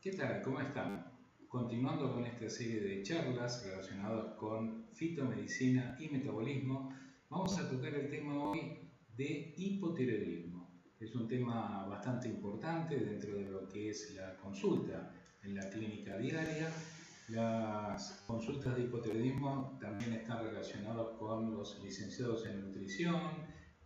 ¿Qué tal? ¿Cómo están? Continuando con esta serie de charlas relacionadas con fitomedicina y metabolismo, vamos a tocar el tema hoy de hipotiroidismo. Es un tema bastante importante dentro de lo que es la consulta en la clínica diaria. Las consultas de hipotiroidismo también están relacionadas con los licenciados en nutrición,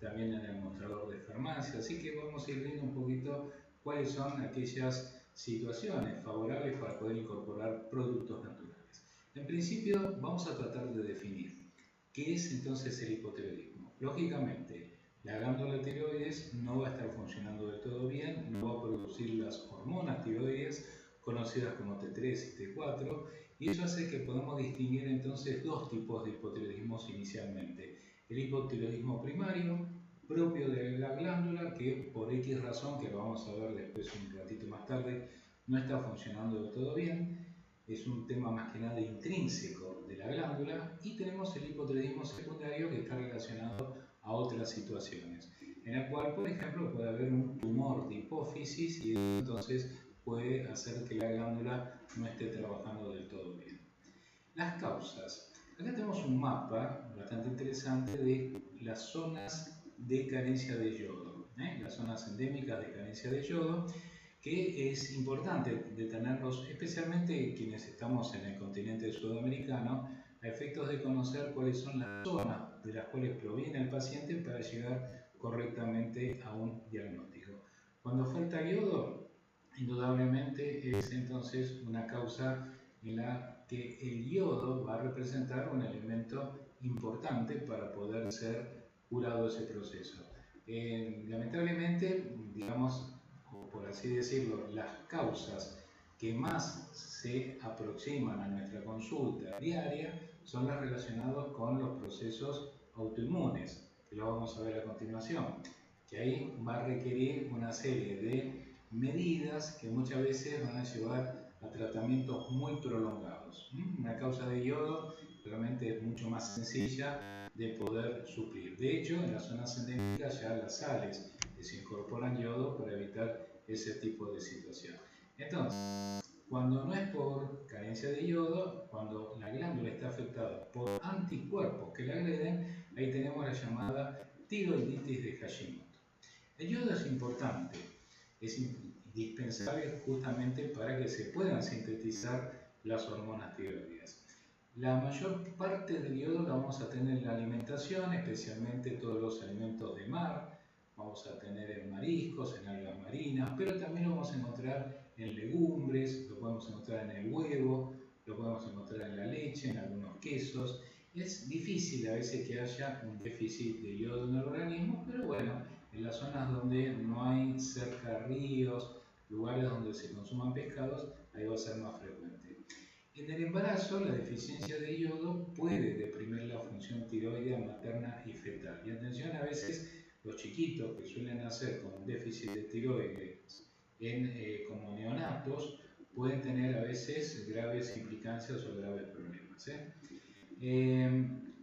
también en el mostrador de farmacia, así que vamos a ir viendo un poquito cuáles son aquellas situaciones favorables para poder incorporar productos naturales. En principio vamos a tratar de definir qué es entonces el hipotiroidismo. Lógicamente, la glándula tiroides no va a estar funcionando del todo bien, no va a producir las hormonas tiroides conocidas como T3 y T4, y eso hace que podamos distinguir entonces dos tipos de hipotiroidismos inicialmente. El hipotiroidismo primario, propio de la glándula, que por X razón, que lo vamos a ver después un ratito más tarde, no está funcionando del todo bien, es un tema más que nada intrínseco de la glándula, y tenemos el hipotiroidismo secundario que está relacionado a otras situaciones, en el cual, por ejemplo, puede haber un tumor de hipófisis y entonces puede hacer que la glándula no esté trabajando del todo bien. Las causas. Acá tenemos un mapa bastante interesante de las zonas de carencia de yodo, las zonas endémicas de carencia de yodo, que es importante detenerlos, especialmente quienes estamos en el continente sudamericano, a efectos de conocer cuáles son las zonas de las cuales proviene el paciente para llegar correctamente a un diagnóstico. Cuando falta yodo, indudablemente es entonces una causa en la que el yodo va a representar un elemento importante para poder ser curado ese proceso. Lamentablemente, digamos, por así decirlo, las causas que más se aproximan a nuestra consulta diaria son las relacionadas con los procesos autoinmunes, que lo vamos a ver a continuación, que ahí va a requerir una serie de medidas que muchas veces van a llevar a tratamientos muy prolongados. Una causa de yodo realmente es mucho más sencilla de poder suplir. De hecho, en las zonas endémicas ya las sales que se incorporan yodo para evitar ese tipo de situación. Entonces, cuando no es por carencia de yodo, cuando la glándula está afectada por anticuerpos que la agreden, ahí tenemos la llamada tiroiditis de Hashimoto. El yodo es importante, es indispensable justamente para que se puedan sintetizar las hormonas tiroideas. La mayor parte del yodo la vamos a tener en la alimentación, especialmente todos los alimentos de mar. Vamos a tener en mariscos, en algas marinas, pero también lo vamos a encontrar en legumbres, lo podemos encontrar en el huevo, lo podemos encontrar en la leche, en algunos quesos. Es difícil a veces que haya un déficit de yodo en el organismo, pero bueno, en las zonas donde no hay cerca ríos, lugares donde se consuman pescados, ahí va a ser más frecuente. En el embarazo, la deficiencia de yodo puede deprimir la función tiroidea materna y fetal. Y atención, a veces los chiquitos que suelen nacer con un déficit de tiroides como neonatos pueden tener a veces graves implicancias o graves problemas.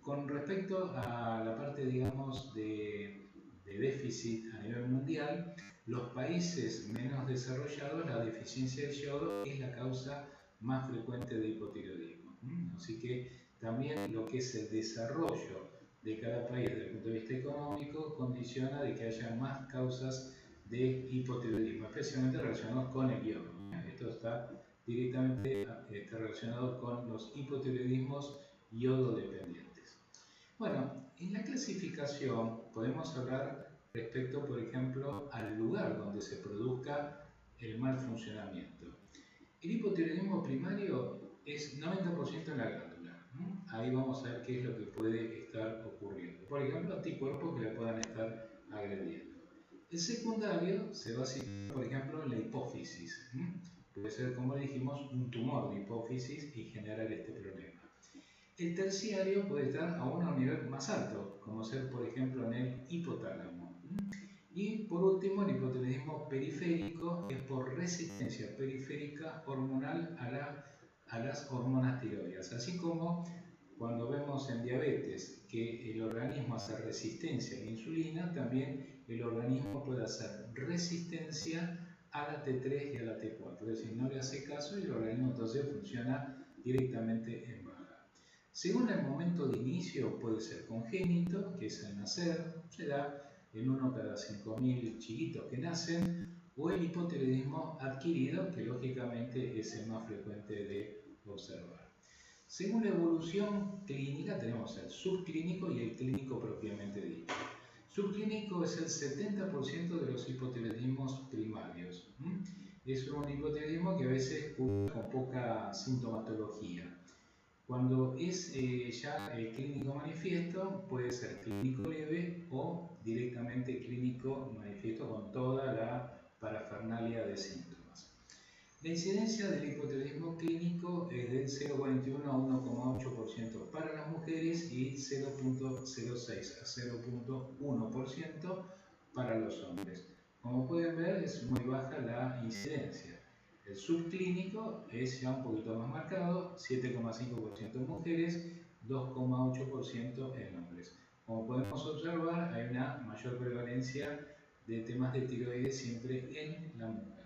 Con respecto a la parte, digamos, de déficit a nivel mundial, los países menos desarrollados, la deficiencia de yodo es la causa más frecuente de hipotiroidismo. Así que también lo que es el desarrollo de cada país desde el punto de vista económico condiciona de que haya más causas de hipotiroidismo, especialmente relacionados con el yodo. Esto está directamente relacionado con los hipotiroidismos yodo dependientes. Bueno, en la clasificación podemos hablar respecto, por ejemplo, al lugar donde se produzca el mal funcionamiento. El hipotiroidismo primario es 90% en la glándula. Ahí vamos a ver qué es lo que puede estar ocurriendo. Por ejemplo, anticuerpos que le puedan estar agrediendo. El secundario se va a situar, por ejemplo, en la hipófisis. Puede ser, como dijimos, un tumor de hipófisis y generar este problema. El terciario puede estar aún a un nivel más alto, como ser, por ejemplo, en el hipotálamo. Y por último, el hipotiroidismo periférico es por resistencia periférica hormonal a las hormonas tiroideas. Así como cuando vemos en diabetes que el organismo hace resistencia a la insulina, también el organismo puede hacer resistencia a la T3 y a la T4. Es decir, no le hace caso y el organismo entonces funciona directamente en baja. Según el momento de inicio, puede ser congénito, que es al nacer, se da en 1 cada 5.000 chiquitos que nacen, o el hipotiroidismo adquirido, que lógicamente es el más frecuente de observar. Según la evolución clínica, tenemos el subclínico y el clínico propiamente dicho. Subclínico es el 70% de los hipotiroidismos primarios. Es un hipotiroidismo que a veces cursa con poca sintomatología. Cuando es ya clínico manifiesto, puede ser clínico leve o directamente clínico manifiesto con toda la parafernalia de síntomas. La incidencia del hipotiroidismo clínico es del 0,41 a 1,8% para las mujeres y 0,06 a 0,1% para los hombres. Como pueden ver, es muy baja la incidencia. El subclínico es ya un poquito más marcado, 7,5% en mujeres, 2,8% en hombres. Como podemos observar, hay una mayor prevalencia de temas de tiroides siempre en la mujer.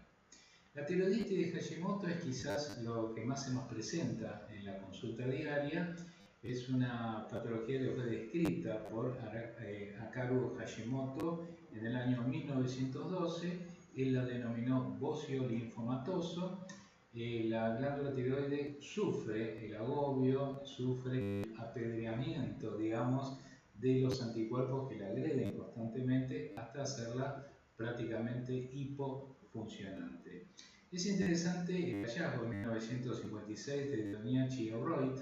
La tiroiditis de Hashimoto es quizás lo que más se nos presenta en la consulta diaria. Es una patología que fue descrita por Hakaru Hashimoto en el año 1912. Él la denominó bocio linfomatoso. La glándula tiroide sufre el agobio, sufre el apedreamiento, digamos, de los anticuerpos que la agreden constantemente hasta hacerla prácticamente hipofuncionante. Es interesante el hallazgo en 1956 de Doniachi y Roit,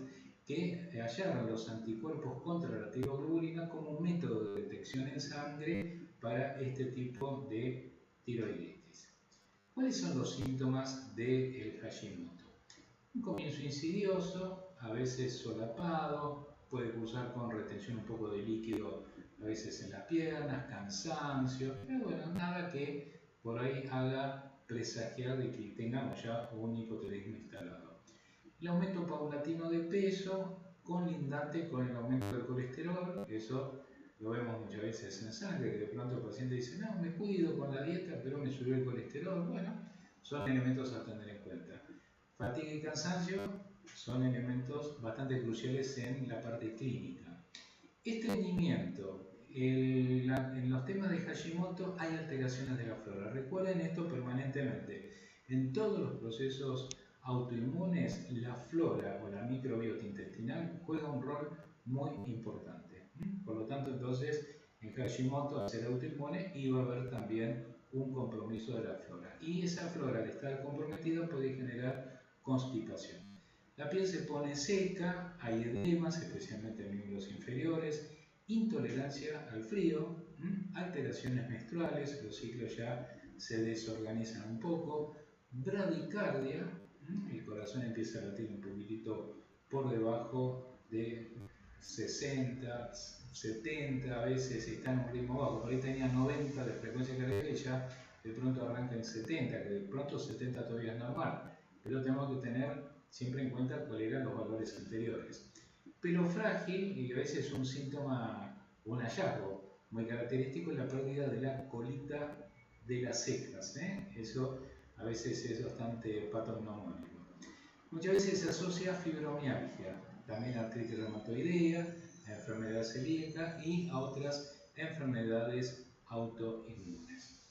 que hallaron los anticuerpos contra la tiroglobulina como un método de detección en sangre para este tipo de tiroiditis. ¿Cuáles son los síntomas del Hashimoto? Un comienzo insidioso, a veces solapado, puede cursar con retención un poco de líquido, a veces en las piernas, cansancio, pero bueno, nada que por ahí haga presagiar de que tengamos ya un hipotiroidismo instalado. El aumento paulatino de peso, colindante con el aumento del colesterol, eso lo vemos muchas veces en sangre, que de pronto el paciente dice, no, me cuido con la dieta, pero me subió el colesterol. Bueno, son elementos a tener en cuenta. Fatiga y cansancio son elementos bastante cruciales en la parte clínica. Estreñimiento. En los temas de Hashimoto hay alteraciones de la flora. Recuerden esto permanentemente. En todos los procesos autoinmunes, la flora o la microbiota intestinal juega un rol muy importante. Por lo tanto, entonces, en Hashimoto, al ser autoinmune, iba a haber también un compromiso de la flora. Y esa flora, al estar comprometida, puede generar constipación. La piel se pone seca, hay edemas, especialmente en miembros inferiores, intolerancia al frío, alteraciones menstruales, los ciclos ya se desorganizan un poco, bradicardia, el corazón empieza a latir un poquitito por debajo de 60, 70, a veces está en un ritmo bajo, por ahí tenía 90 de frecuencia cardíaca y ya de pronto arranca en 70, que de pronto 70 todavía es normal, pero tenemos que tener siempre en cuenta cuáles eran los valores anteriores. Pelo frágil, y a veces es un síntoma, un hallazgo muy característico, es la pérdida de la colita de las cejas. Eso a veces es bastante patognomónico. Muchas veces se asocia a fibromialgia, también a artritis reumatoidea, a enfermedad celíaca y a otras enfermedades autoinmunes.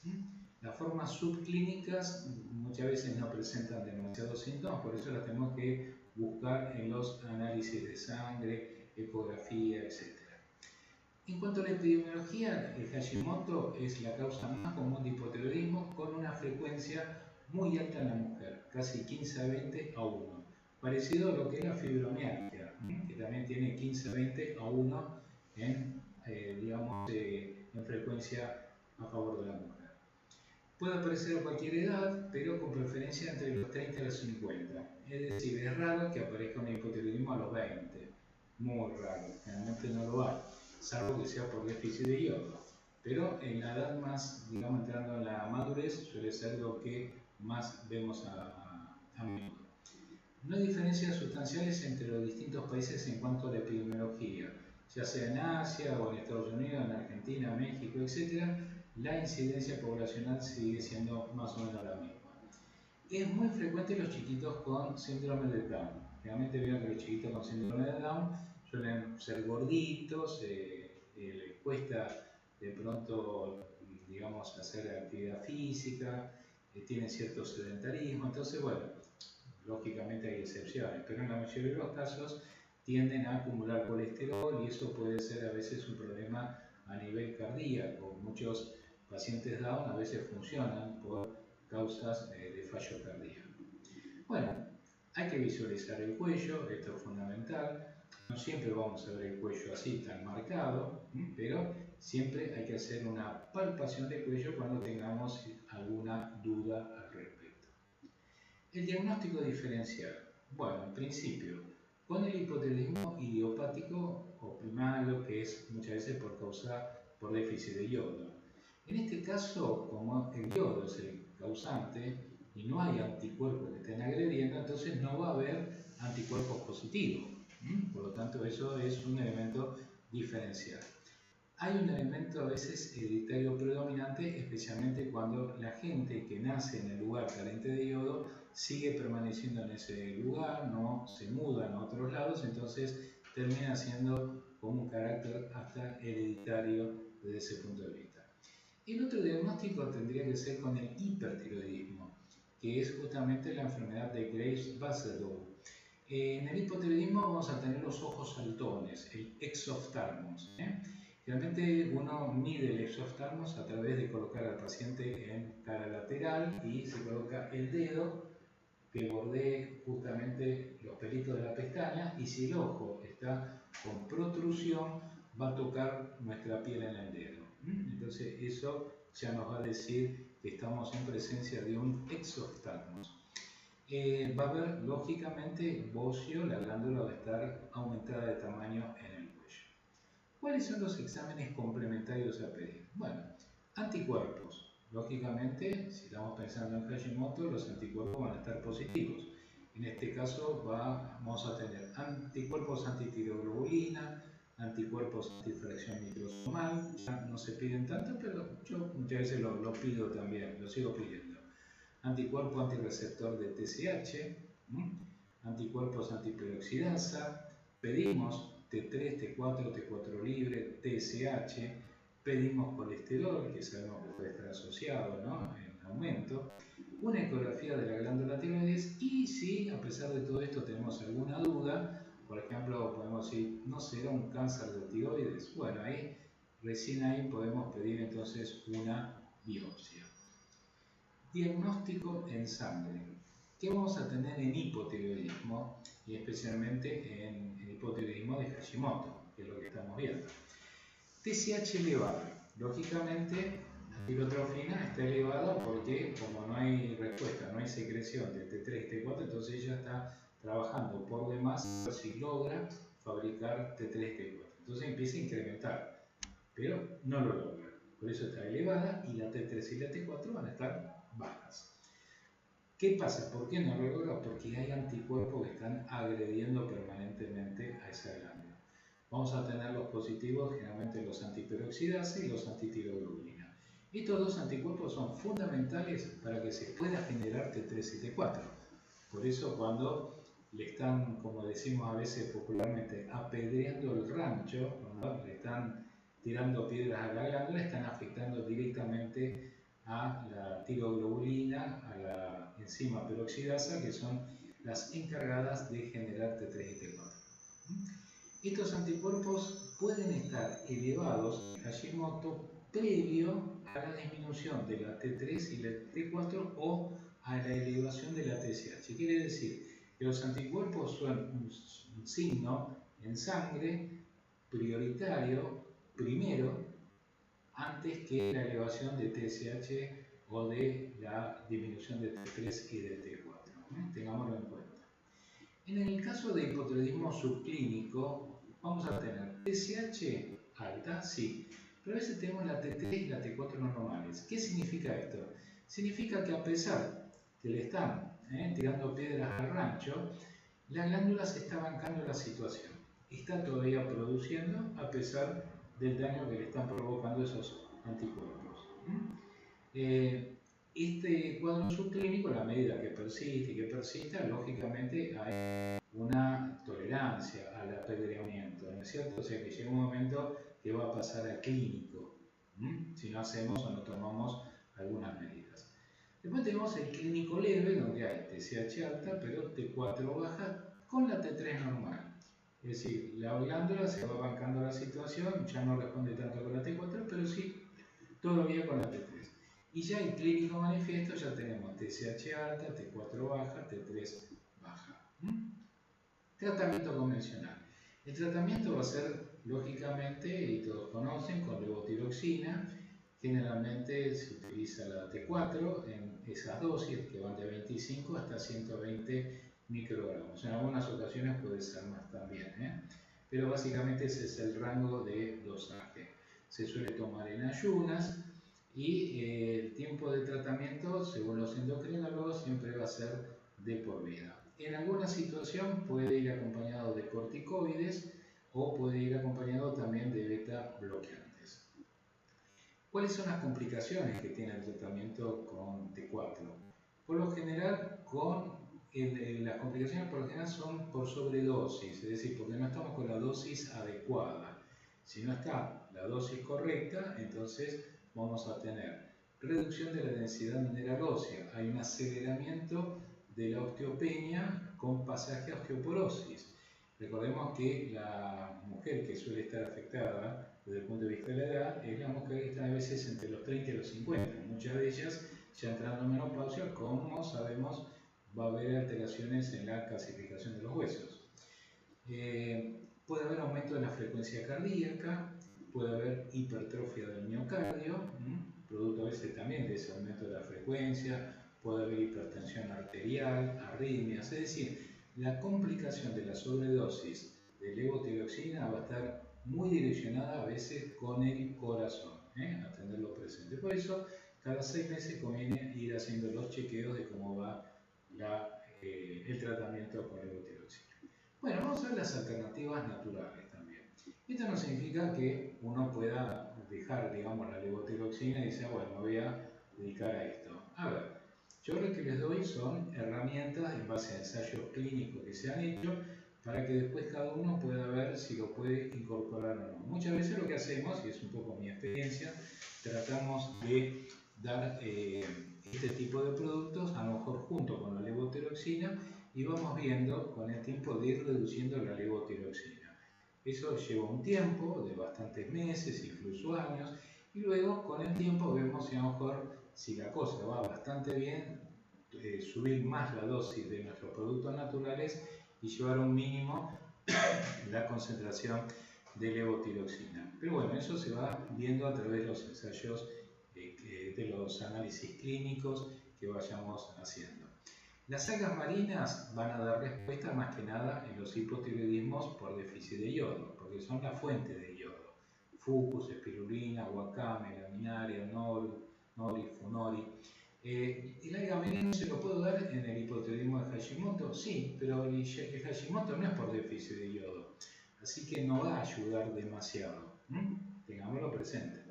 Las formas subclínicas muchas veces no presentan demasiados síntomas, por eso las tenemos que buscar en los análisis de sangre, ecografía, etc. En cuanto a la epidemiología, el Hashimoto es la causa más común de hipotiroidismo con una frecuencia muy alta en la mujer, casi 15 a 20 a 1. Parecido a lo que es la fibromialgia, que también tiene 15 a 20 a 1 en, en frecuencia a favor de la mujer. Puede aparecer a cualquier edad, pero con preferencia entre los 30 y los 50. Es decir, es raro que aparezca un hipotiroidismo a los 20. Muy raro, generalmente no lo hay, salvo que sea por déficit de yodo. Pero en la edad más, digamos, entrando en la madurez, suele ser lo que más vemos a menudo. No hay diferencias sustanciales entre los distintos países en cuanto a la epidemiología, ya sea en Asia o en Estados Unidos, en Argentina, México, etc. La incidencia poblacional sigue siendo más o menos la misma. Es muy frecuente en los chiquitos con síndrome de Down. Realmente veo que los chiquitos con síndrome de Down suelen ser gorditos, les cuesta de pronto, digamos, hacer actividad física, tienen cierto sedentarismo, entonces, bueno, lógicamente hay excepciones, pero en la mayoría de los casos tienden a acumular colesterol y eso puede ser a veces un problema a nivel cardíaco. Muchos pacientes Down a veces funcionan por causas de fallo cardíaco. Bueno, hay que visualizar el cuello, esto es fundamental. No siempre vamos a ver el cuello así tan marcado, pero siempre hay que hacer una palpación de cuello cuando tengamos alguna duda al respecto. El diagnóstico diferencial. Bueno, en principio, con el hipotiroidismo idiopático o primario, que es muchas veces por déficit de yodo. En este caso, como el yodo es el causante y no hay anticuerpos que estén agrediendo, entonces no va a haber anticuerpos positivos. Por lo tanto, eso es un elemento diferencial. Hay un elemento a veces hereditario predominante, especialmente cuando la gente que nace en el lugar carente de yodo sigue permaneciendo en ese lugar, no se mudan a otros lados, entonces termina siendo como un carácter hasta hereditario desde ese punto de vista. El otro diagnóstico tendría que ser con el hipertiroidismo, que es justamente la enfermedad de Graves-Basedow. En el hipotiroidismo vamos a tener los ojos saltones, el exoftalmos. Realmente uno mide el exoftalmos a través de colocar al paciente en cara lateral y se coloca el dedo que bordee justamente los pelitos de la pestaña, y si el ojo está con protrusión va a tocar nuestra piel en el dedo. Entonces eso ya nos va a decir que estamos en presencia de un exoftalmos. Va a haber lógicamente bocio, la glándula va a estar aumentada de tamaño en el cuello. ¿Cuáles son los exámenes complementarios a pedir? Bueno, anticuerpos. Lógicamente, si estamos pensando en Hashimoto, los anticuerpos van a estar positivos. En este caso vamos a tener anticuerpos antitiroglobulina, anticuerpos antifracción microsomal. Ya no se piden tanto, pero yo muchas veces lo pido también, lo sigo pidiendo. Anticuerpo antirreceptor de TSH, anticuerpos antiperoxidasa, pedimos T3, T4, T4 libre, TSH, pedimos colesterol, que sabemos que puede estar asociado, ¿no?, en aumento, una ecografía de la glándula tiroides, y si a pesar de todo esto tenemos alguna duda, por ejemplo, podemos decir, ¿no será un cáncer de tiroides? Bueno, recién ahí podemos pedir entonces una biopsia. Diagnóstico en sangre. ¿Qué vamos a tener en hipotiroidismo y especialmente en el hipotiroidismo de Hashimoto, que es lo que estamos viendo? TSH elevado. Lógicamente, la tirotrofina está elevada porque como no hay respuesta, no hay secreción de T3 y T4, entonces ella está trabajando por demás a ver si logra fabricar T3 y T4. Entonces empieza a incrementar, pero no lo logra. Por eso está elevada y la T3 y la T4 van a estar bajas. ¿Qué pasa? ¿Por qué no lo logra? Porque hay anticuerpos que están agrediendo permanentemente a esa glándula. Vamos a tener los positivos, generalmente los antiperoxidasa y los antitiroglobulina. Estos dos anticuerpos son fundamentales para que se pueda generar T3 y T4. Por eso cuando le están, como decimos a veces popularmente, apedreando el rancho, cuando le están tirando piedras a la glándula, están afectando directamente a la tiroglobulina, a la enzima peroxidasa, que son las encargadas de generar T3 y T4. Estos anticuerpos pueden estar elevados en Hashimoto previo a la disminución de la T3 y la T4 o a la elevación de la TSH. Quiere decir que los anticuerpos son un signo en sangre prioritario primero antes que la elevación de TSH o de la disminución de T3 y de T4. Tengámoslo en cuenta. En el caso de hipotiroidismo subclínico, vamos a tener TSH alta, sí, pero a veces tenemos la T3 y la T4 no normales. ¿Qué significa esto? Significa que a pesar que le están tirando piedras al rancho, la glándula se está bancando la situación. Está todavía produciendo a pesar del daño que le están provocando esos anticuerpos. Este cuadro subclínico, a la medida que persiste y que persista, lógicamente hay una tolerancia al apedreamiento, ¿no es cierto? O sea que llega un momento que va a pasar a clínico, si no hacemos o no tomamos algunas medidas. Después tenemos el clínico leve, donde hay TSH alta, pero T4 baja con la T3 normal. Es decir, la glándula se va bancando la situación, ya no responde tanto con la T4, pero sí todavía con la T3. Y ya en clínico manifiesto ya tenemos TSH alta, T4 baja, T3 baja. Tratamiento convencional. El tratamiento va a ser, lógicamente, y todos conocen, con levotiroxina. Generalmente se utiliza la T4 en esas dosis que van de 25 hasta 120 microgramos. En algunas ocasiones puede ser más también, pero básicamente ese es el rango de dosaje. Se suele tomar en ayunas y el tiempo de tratamiento, según los endocrinólogos, siempre va a ser de por vida. En alguna situación puede ir acompañado de corticoides o puede ir acompañado también de beta bloqueantes. ¿Cuáles son las complicaciones que tiene el tratamiento con T4? Por lo general, las complicaciones por lo general son por sobredosis, es decir, porque no estamos con la dosis adecuada. Si no está la dosis correcta, entonces vamos a tener reducción de la densidad mineral ósea, hay un aceleramiento de la osteopenia con pasaje a osteoporosis. Recordemos que la mujer que suele estar afectada desde el punto de vista de la edad es la mujer que está a veces entre los 30 y los 50. Muchas de ellas, ya entrando en menopausia, como sabemos, va a haber alteraciones en la calcificación de los huesos. Puede haber aumento de la frecuencia cardíaca, puede haber hipertrofia del miocardio, producto a veces también de ese aumento de la frecuencia, puede haber hipertensión arterial, arritmias, es decir, la complicación de la sobredosis de levotiroxina va a estar muy direccionada a veces con el corazón, a tenerlo presente. Por eso, cada 6 meses conviene ir haciendo los chequeos de cómo va el tratamiento con levotiroxina. Bueno, vamos a ver las alternativas naturales también. Esto no significa que uno pueda dejar, digamos, la levotiroxina y decir, bueno, me voy a dedicar a esto. A ver, yo lo que les doy son herramientas en base a ensayos clínicos que se han hecho para que después cada uno pueda ver si lo puede incorporar o no. Muchas veces lo que hacemos, y es un poco mi experiencia, tratamos de dar este tipo de productos, a lo mejor junto con la levotiroxina, y vamos viendo con el tiempo de ir reduciendo la levotiroxina. Eso lleva un tiempo de bastantes meses, incluso años, y luego con el tiempo vemos si a lo mejor, si la cosa va bastante bien, subir más la dosis de nuestros productos naturales y llevar un mínimo la concentración de levotiroxina. Pero bueno, eso se va viendo a través de los ensayos, de los análisis clínicos que vayamos haciendo. Las algas marinas van a dar respuesta más que nada en los hipotiroidismos por déficit de yodo, porque son la fuente de yodo. Fucus, espirulina, wakame, laminaria, nori, funori. ¿El alga veneno se lo puedo dar en el hipotiroidismo de Hashimoto? Sí, pero el Hashimoto no es por déficit de yodo, así que no va a ayudar demasiado. Tengámoslo presente.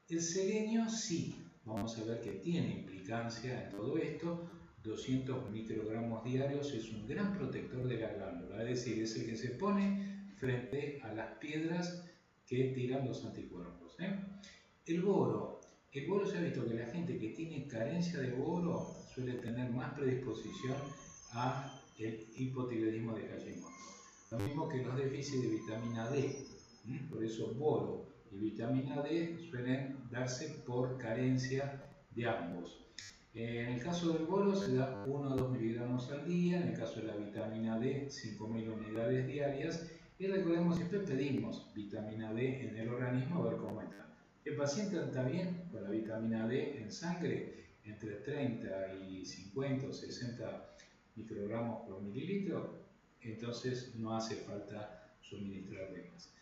El selenio sí, vamos a ver que tiene implicancia en todo esto. 200 microgramos diarios es un gran protector de la glándula, es decir, es el que se pone frente a las piedras que tiran los anticuerpos. El boro se ha visto que la gente que tiene carencia de boro suele tener más predisposición a el hipotiroidismo de Hashimoto. Lo mismo que los déficits de vitamina D. Por eso boro y vitamina D suelen darse por carencia de ambos. En el caso del boro se da 1 o 2 miligramos al día, en el caso de la vitamina D 5.000 unidades diarias, y recordemos, siempre pedimos vitamina D en el organismo a ver cómo está. El paciente está bien con la vitamina D en sangre entre 30 y 50 o 60 microgramos por mililitro, entonces no hace falta suministrarle más.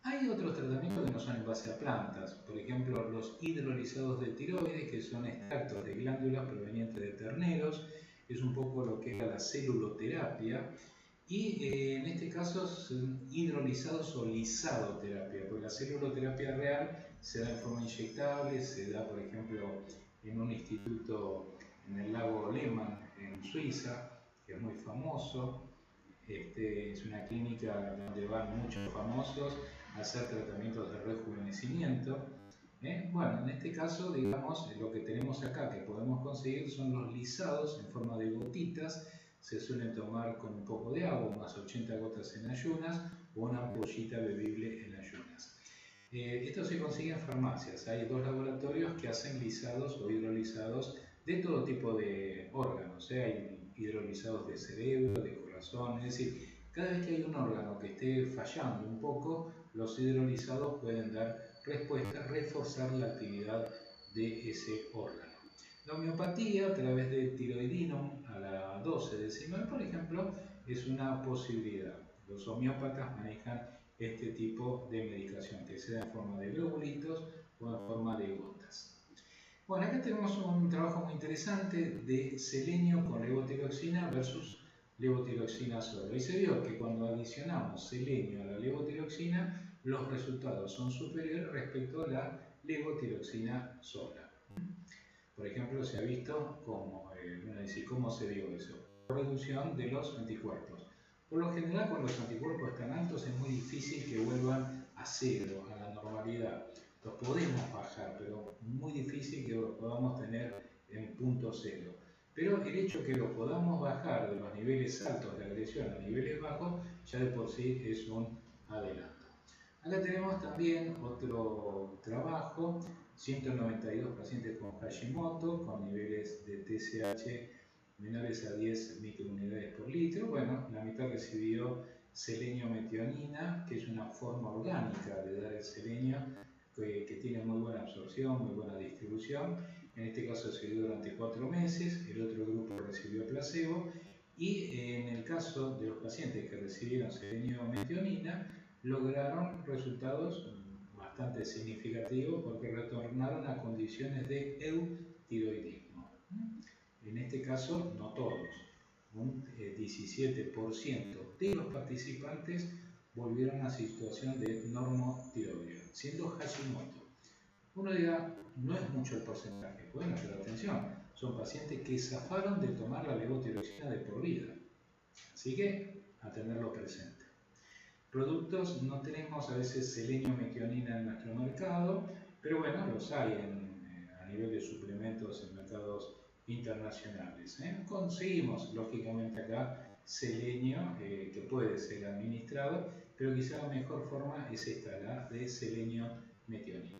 Hay otros tratamientos que no son en base a plantas, por ejemplo los hidrolizados de tiroides, que son extractos de glándulas provenientes de terneros, es un poco lo que era la celuloterapia, y en este caso son hidrolizados o lisadoterapia, porque la celuloterapia real se da en forma inyectable, se da por ejemplo en un instituto en el lago Lehmann, en Suiza, que es muy famoso. Es una clínica donde van muchos famosos a hacer tratamientos de rejuvenecimiento. Bueno, en este caso, digamos, lo que tenemos acá que podemos conseguir son los lisados en forma de gotitas. Se suelen tomar con un poco de agua, unas 80 gotas en ayunas, o una ampollita bebible en ayunas. Esto se consigue en farmacias. Hay dos laboratorios que hacen lisados o hidrolizados de todo tipo de órganos. Hay hidrolizados de cerebro, de corazón, es decir, cada vez que hay un órgano que esté fallando un poco, los hidrolizados pueden dar respuesta, reforzar la actividad de ese órgano. La homeopatía a través de tiroidinum a la 12 decimal, por ejemplo, es una posibilidad. Los homeópatas manejan este tipo de medicación, que sea en forma de globulitos o en forma de gotas. Bueno, acá tenemos un trabajo muy interesante de selenio con levotiroxina versus levotiroxina sola. Y se vio que cuando adicionamos selenio a la levotiroxina, los resultados son superiores respecto a la levotiroxina sola. Por ejemplo, se ha visto cómo se vio eso. Reducción de los anticuerpos. Por lo general, cuando los anticuerpos están altos, es muy difícil que vuelvan a cero, a la normalidad. Los podemos bajar, pero muy difícil que los podamos tener en punto cero. Pero el hecho que los podamos bajar de los niveles altos de agresión a niveles bajos, ya de por sí es un adelanto. Acá tenemos también otro trabajo, 192 pacientes con Hashimoto, con niveles de TSH menores a 10 microunidades por litro. Bueno, la mitad recibió selenio-metionina, que es una forma orgánica de dar el selenio, que tiene muy buena absorción, muy buena distribución. En este caso se dio durante 4 meses, el otro grupo recibió placebo, y en el caso de los pacientes que recibieron selenio-metionina, lograron resultados bastante significativos porque retornaron a condiciones de eutiroidismo. En este caso, no todos, un 17% de los participantes volvieron a situación de normotiroideo, siendo Hashimoto. Uno dirá, no es mucho el porcentaje. Bueno, pero atención, son pacientes que zafaron de tomar la levotiroxina de por vida. Así que, a tenerlo presente. Productos, no tenemos a veces selenio-metionina en nuestro mercado, pero bueno, los hay a nivel de suplementos en mercados internacionales. Conseguimos, lógicamente, acá selenio, que puede ser administrado, pero quizá la mejor forma es esta, la de selenio-metionina.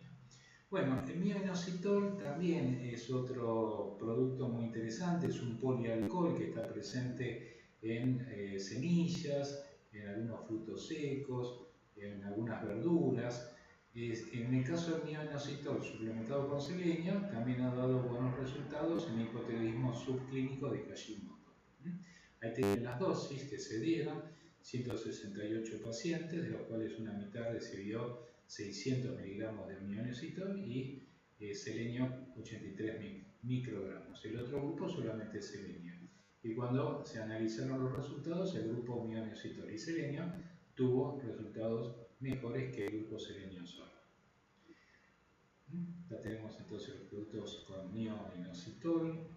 Bueno, el mioinositol también es otro producto muy interesante, es un polialcohol que está presente en semillas, en algunos frutos secos, en algunas verduras. En el caso del mioinositol suplementado con selenio, también ha dado buenos resultados en el hipotiroidismo subclínico de Hashimoto. Ahí tienen las dosis que se dieron, 168 pacientes, de los cuales una mitad recibió 600 miligramos de mioinositol y selenio 83 microgramos. El otro grupo solamente selenio. Y cuando se analizaron los resultados, el grupo mioinositol y selenio tuvo resultados mejores que el grupo selenio solo. Ya tenemos entonces los productos con mioinositol.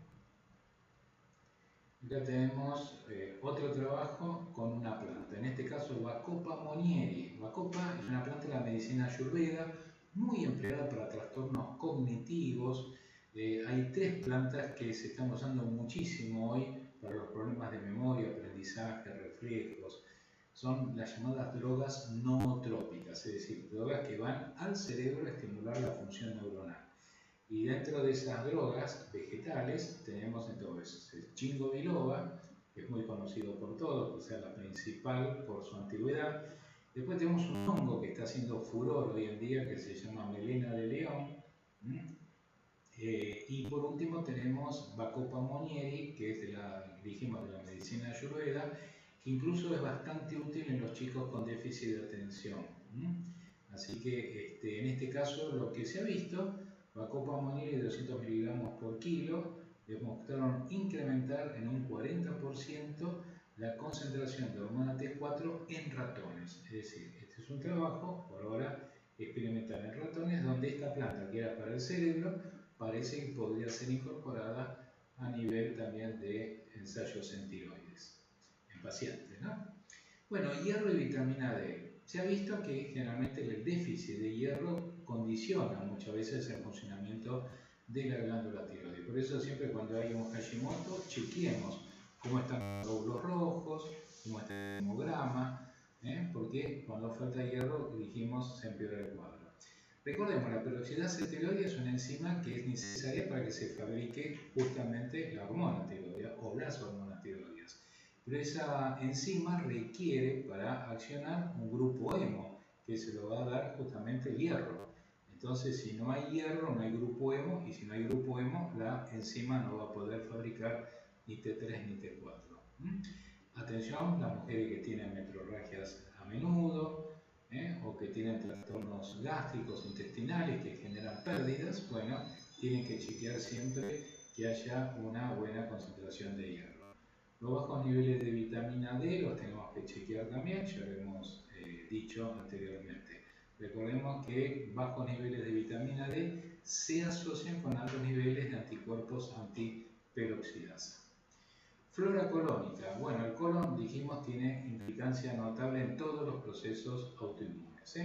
Ya tenemos otro trabajo con una planta, en este caso Bacopa monnieri. Bacopa es una planta de la medicina ayurveda muy empleada para trastornos cognitivos. Hay 3 plantas que se están usando muchísimo hoy para los problemas de memoria, aprendizaje, reflejos. Son las llamadas drogas nootrópicas, es decir, drogas que van al cerebro a estimular la función neuronal. Y dentro de esas drogas vegetales tenemos entonces el Ginkgo biloba, que es muy conocido por todos, o sea, la principal por su antigüedad. Después tenemos un hongo que está haciendo furor hoy en día, que se llama melena de león. Y por último tenemos Bacopa monnieri, que es de la medicina ayurveda, que incluso es bastante útil en los chicos con déficit de atención. Así que en este caso lo que se ha visto, Bacopa monnieri de 200 miligramos por kilo, demostraron incrementar en un 40% la concentración de hormona T4 en ratones. Es decir, este es un trabajo, por ahora, experimental en ratones, donde esta planta, que era para el cerebro, parece que podría ser incorporada a nivel también de ensayos en tiroides, en pacientes, ¿no? Bueno, hierro y vitamina D. Se ha visto que generalmente el déficit de hierro condiciona muchas veces el funcionamiento de la glándula tiroides. Por eso siempre cuando hay un Hashimoto, chequeemos cómo están los glóbulos rojos, cómo está el hemograma, porque cuando falta hierro, dijimos, se empeora el cuadro. Recordemos, la peroxidasa tiroidea es una enzima que es necesaria para que se fabrique justamente la hormona tiroidea o las hormonas tiroideas. Pero esa enzima requiere para accionar un grupo hemo, que se lo va a dar justamente el hierro. Entonces, si no hay hierro, no hay grupo hemo, y si no hay grupo hemo, la enzima no va a poder fabricar ni T3 ni T4. Atención, las mujeres que tienen metrorragias a menudo, o que tienen trastornos gástricos, intestinales que generan pérdidas, bueno, tienen que chequear siempre que haya una buena concentración de hierro. Los bajos niveles de vitamina D los tenemos que chequear también, ya lo hemos dicho anteriormente. Recordemos que bajos niveles de vitamina D se asocian con altos niveles de anticuerpos antiperoxidasa. Flora colónica. Bueno, el colon, dijimos, tiene implicancia notable en todos los procesos autoinmunes.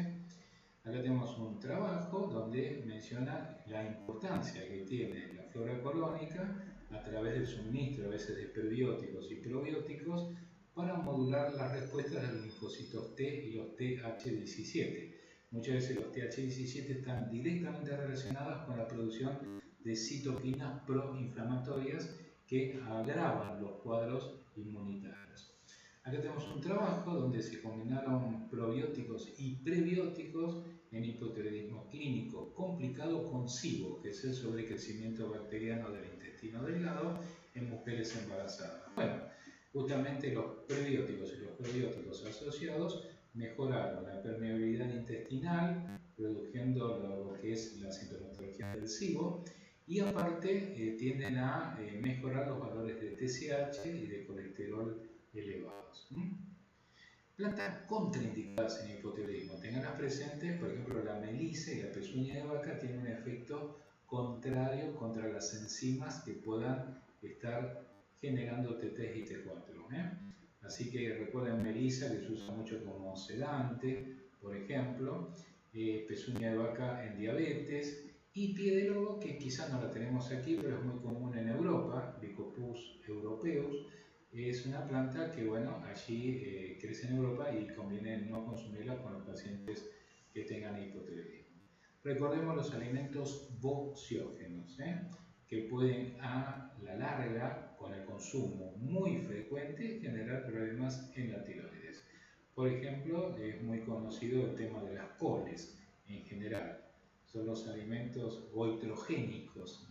Acá tenemos un trabajo donde menciona la importancia que tiene la flora colónica a través del suministro a veces de prebióticos y probióticos para modular las respuestas de los linfocitos T y los TH17. Muchas veces los TH17 están directamente relacionados con la producción de citoquinas proinflamatorias que agravan los cuadros inmunitarios. Acá tenemos un trabajo donde se combinaron probióticos y prebióticos en hipotiroidismo clínico complicado con SIBO, que es el sobrecrecimiento bacteriano del intestino delgado en mujeres embarazadas. Bueno, justamente los prebióticos y los probióticos asociados mejoraron la permeabilidad intestinal, reduciendo lo que es la sintomatología del SIBO, y aparte tienden a mejorar los valores de TSH y de colesterol elevados. Plantas contraindicadas en hipotiroidismo. Tenganlas presentes, por ejemplo, la melisa y la pezuña de vaca tienen un efecto contrario contra las enzimas que puedan estar generando T3 y T4. Así que recuerden melisa, que se usa mucho como sedante, por ejemplo, pezuña de vaca en diabetes, y pie de lobo, que quizás no la tenemos aquí, pero es muy común en Europa, Lycopus europeus. Es una planta que, bueno, allí crece en Europa y conviene no consumirla con los pacientes que tengan hipotiroidismo. Recordemos los alimentos bociógenos, que pueden a la larga, con el consumo muy frecuente, generar problemas en la tiroides. Por ejemplo, es muy conocido el tema de las coles en general. Son los alimentos goitrogénicos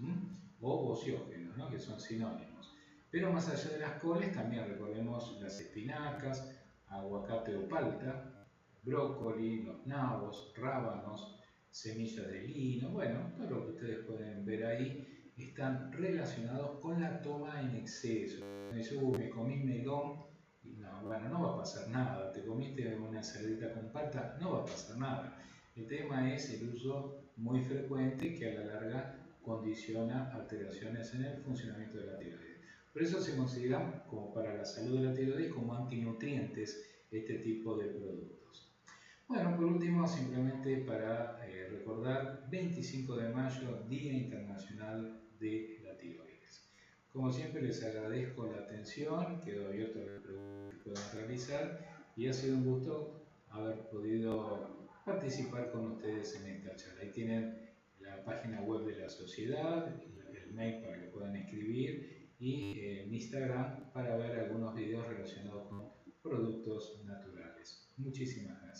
o bociógenos, ¿no? Que son sinónimos. Pero más allá de las coles, también recordemos las espinacas, aguacate o palta, brócoli, los nabos, rábanos, semillas de lino, bueno, todo lo que ustedes pueden ver ahí están relacionados con la toma en exceso. Me dice, me comí melón, y no, bueno, no va a pasar nada. Te comiste una ensaladita con palta, no va a pasar nada. El tema es el uso muy frecuente que a la larga condiciona alteraciones en el funcionamiento de la tiroides. Por eso se consideran, como para la salud de la tiroides, como antinutrientes este tipo de productos. Bueno, por último, simplemente para recordar, 25 de mayo, Día Internacional de la Tiroides. Como siempre, les agradezco la atención, quedo abierto a las preguntas que puedan realizar, y ha sido un gusto haber podido participar con ustedes en esta charla. Ahí tienen la página web de la sociedad, el mail para que puedan escribir, y en Instagram para ver algunos videos relacionados con productos naturales. Muchísimas gracias.